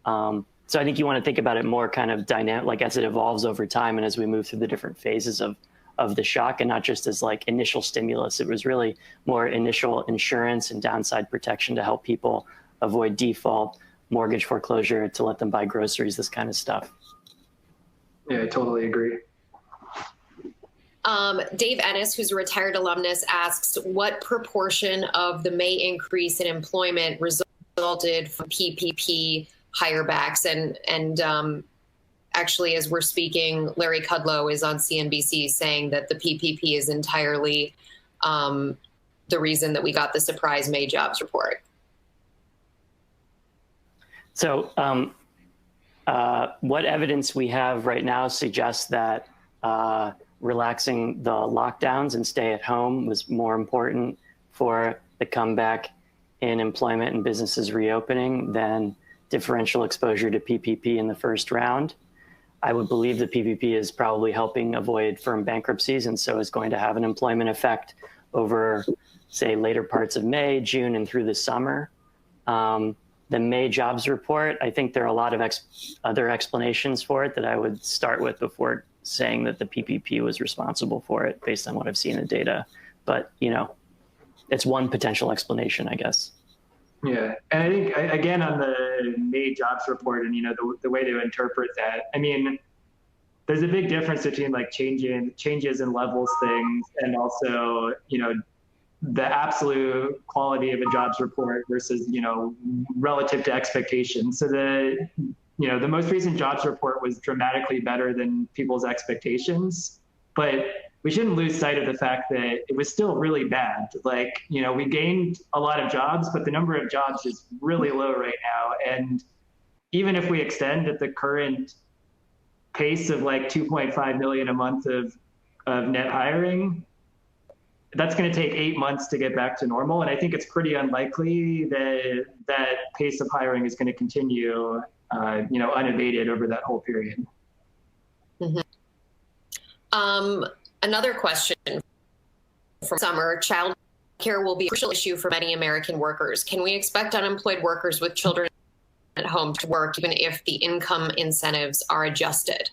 So I think you want to think about it more kind of dynamic, like as it evolves over time and as we move through the different phases of the shock, and not just as like initial stimulus. It was really more initial insurance and downside protection to help people avoid default, mortgage foreclosure, to let them buy groceries, this kind of stuff. Yeah, I totally agree. Dave Ennis, who's a retired alumnus, asks, what proportion of the May increase in employment resulted from PPP hirebacks? And actually, as we're speaking, Larry Kudlow is on CNBC saying that the PPP is entirely the reason that we got the surprise May jobs report. So what evidence we have right now suggests that relaxing the lockdowns and stay at home was more important for the comeback in employment and businesses reopening than differential exposure to PPP in the first round. I would believe the PPP is probably helping avoid firm bankruptcies, and so is going to have an employment effect over, say, later parts of May, June, and through the summer. The May jobs report, I think there are a lot of other explanations for it that I would start with before saying that the PPP was responsible for it based on what I've seen in data. But, it's one potential explanation, I guess. Yeah, and I think, again, on the May jobs report and, the way to interpret that, I mean, there's a big difference between like changes in levels things and also, the absolute quality of a jobs report versus, relative to expectations. So the most recent jobs report was dramatically better than people's expectations, but we shouldn't lose sight of the fact that it was still really bad. Like, we gained a lot of jobs, but the number of jobs is really low right now. And even if we extend at the current pace of like 2.5 million a month of net hiring, that's going to take 8 months to get back to normal. And I think it's pretty unlikely that that pace of hiring is going to continue, unabated over that whole period. Mm-hmm. Another question from summer, childcare will be a crucial issue for many American workers. Can we expect unemployed workers with children at home to work even if the income incentives are adjusted?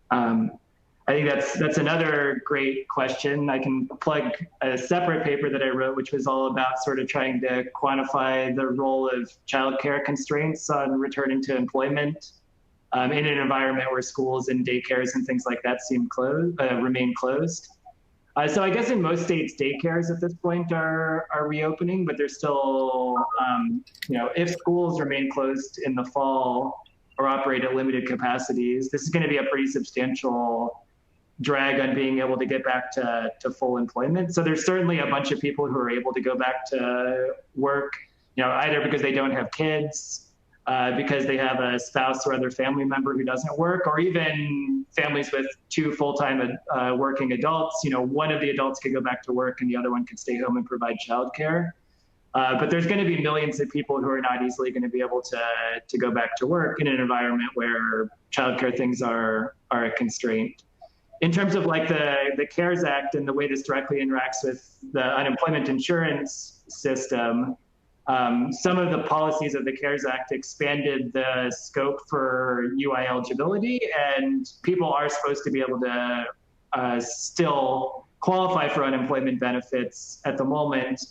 I think that's another great question. I can plug a separate paper that I wrote, which was all about sort of trying to quantify the role of childcare constraints on returning to employment in an environment where schools and daycares and things like that remain closed. So I guess in most states, daycares at this point are reopening, but there's still, if schools remain closed in the fall or operate at limited capacities, this is going to be a pretty substantial drag on being able to get back to full employment. So there's certainly a bunch of people who are able to go back to work, either because they don't have kids, because they have a spouse or other family member who doesn't work, or even families with two full-time working adults. One of the adults could go back to work and the other one could stay home and provide childcare. But there's going to be millions of people who are not easily going to be able to go back to work in an environment where childcare things are a constraint. In terms of like the CARES Act and the way this directly interacts with the unemployment insurance system, some of the policies of the CARES Act expanded the scope for UI eligibility, and people are supposed to be able to still qualify for unemployment benefits at the moment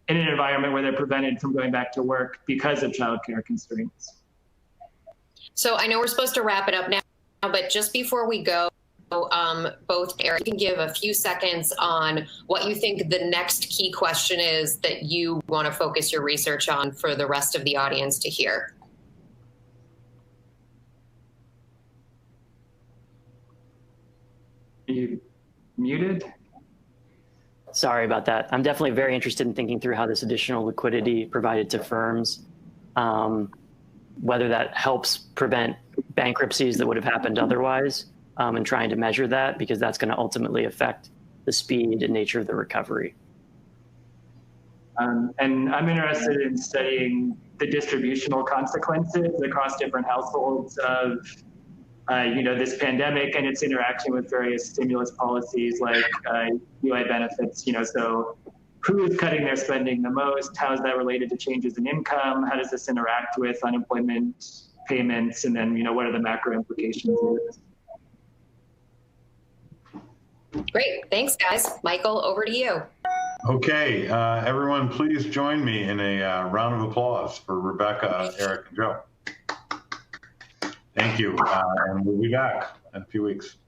in an environment where they're prevented from going back to work because of childcare constraints. So I know we're supposed to wrap it up now, but just before we go, both Eric, you can give a few seconds on what you think the next key question is that you want to focus your research on for the rest of the audience to hear. Are you muted? sorry about that. I'm definitely very interested in thinking through how this additional liquidity provided to firms, whether that helps prevent bankruptcies that would have happened otherwise, and trying to measure that, because that's going to ultimately affect the speed and nature of the recovery. And I'm interested in studying the distributional consequences across different households of this pandemic and its interaction with various stimulus policies like UI benefits. So who is cutting their spending the most? How is that related to changes in income? How does this interact with unemployment payments? And then, what are the macro implications of this? Great. Thanks, guys. Michael, over to you. Okay, everyone, please join me in a round of applause for Rebecca, Eric, and Joe. Thank you, and we'll be back in a few weeks.